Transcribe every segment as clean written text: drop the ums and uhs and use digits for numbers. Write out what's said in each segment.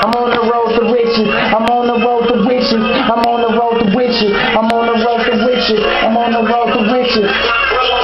I'm on the road to riches. I'm on the road to riches. I'm on the road to riches. I'm on the road to riches. I'm on the road to riches.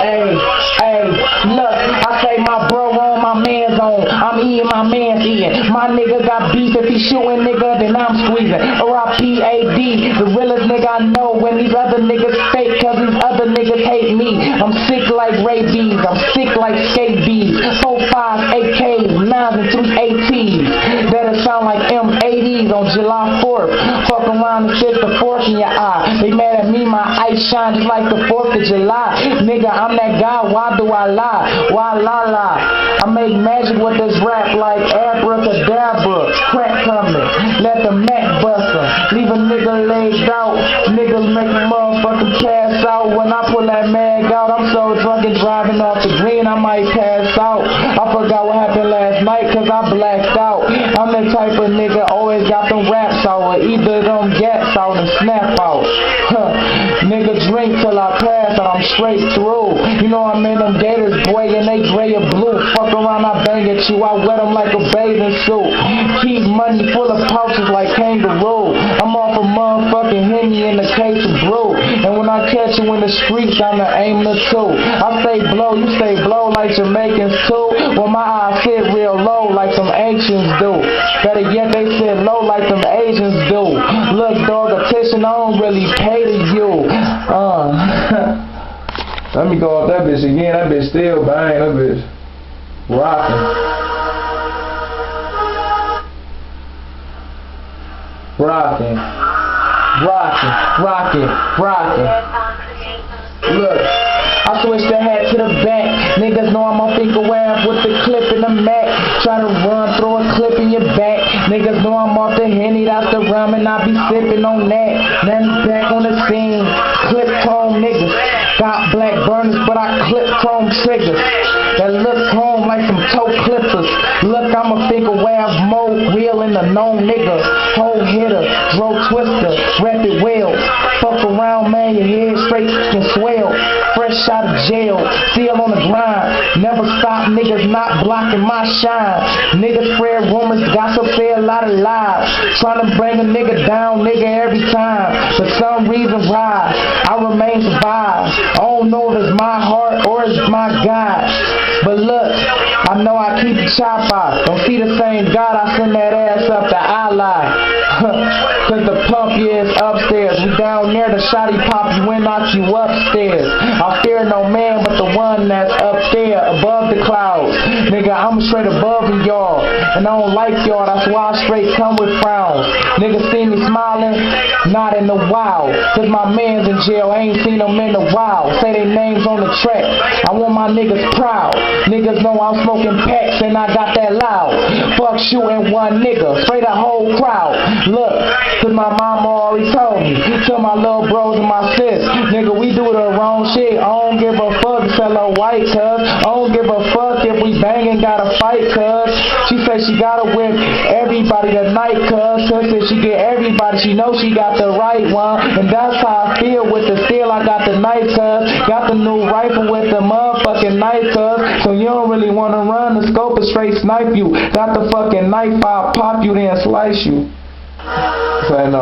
Hey, hey, look, I say my bro on, my man's on. I'm in, my man's in. My nigga got beef. If he shooting nigga, then I'm squeezing. R.I.P.A.D. The realest nigga I know. When these other niggas fake, cause these other niggas hate me. I'm sick like rabies. I'm sick like skate bees. 4, 5, 8Ks, 9s and 3 ATs. That'll sound like M80s on July 4th. Fuck around and stick the fork in your eye. They mad at me, my ice shine just like the 4th of July. Nigga, I'm that guy, why do I lie? Why lie? I make magic with this rap like abracadabra. Crack coming, let the Mac bust him. Leave a nigga laid out. Niggas make a motherfucking pass out. When I pull that mag out, I'm so drunk and driving off the green, I might pass out. I forgot what happened last night, cause I blacked out. I'm the type of nigga always got them raps out, or either them gats out and snap out. Nigga drink till I pass out, I'm straight through. You know I'm in them gators, boy, and they gray or blue. Fuck around, I bang at you, I wet them like a bathing suit. Keep money full of pouches like kangaroo. I'm off a motherfucking Henny in the case of brew. And when I catch you in the streets, I'm the aim the two. I say blow, you say blow like Jamaicans too. Well, my eyes sit real low like some ancients do. Better yet, they sit low like them Asians do. Look, dog, attention, I don't really pay to you. Let me go off that bitch again. That bitch still bang. That bitch rocking. Rocking. Rocking. Rocking. Rocking. Look, I switched the hat to the back. Niggas know I'm on finger web with the clip in the Mac. Try to run, throw a clip in your back. Niggas know I'm off the Henny, that's the rum, and I be sipping on that. Then back on the scene, clip chrome niggas. Got black burners, but I clip chrome triggers. That look home like some toe clippers. Look, I'm a finger web mode, wheel in the known nigga. Hole hitter, throw twister, rapid wheel. Fuck around, man, your head straight can swell. Fresh out of jail, still on the grind. Never stop, niggas not blocking my shine. Niggas spread rumors, gossip, say a lot of lies. Trying to bring a nigga down, nigga, every time. For some reason, why I remain survived. I don't know if it's my heart or it's my God. But look, I know I keep the chop out. Don't see the same God, I send that ass up to Allah. Cause the pump is upstairs. We down there, the shotty pop you and knock you upstairs. I fear no man but the one that's up there above the clouds. Nigga, I'm straight above y'all. And I don't like y'all, that's why I straight come with frowns. Niggas see me smiling, not in a while. Cause my man's in jail, I ain't seen them in a while. Say their names on the track, I want my niggas proud. Niggas know I'm smoking packs and I got that loud. Fuck shooting one nigga, straight a whole crowd. Look, cause my mama already told me. Tell my little bros and my sis, nigga, we do the wrong shit. I don't give a fuck if hello white, cuz. I don't give a fuck if we bangin' gotta fight, cuz. She said she gotta whip everybody tonight, cuz. Said she get everybody, she know she got the right one. And that's how I feel with the steel, I got the knife, cuz. Got the new rifle with the motherfucking knife, cuz. So you don't really wanna run, the scope is straight snipe you. Got the fucking knife, I'll pop you then slice you. And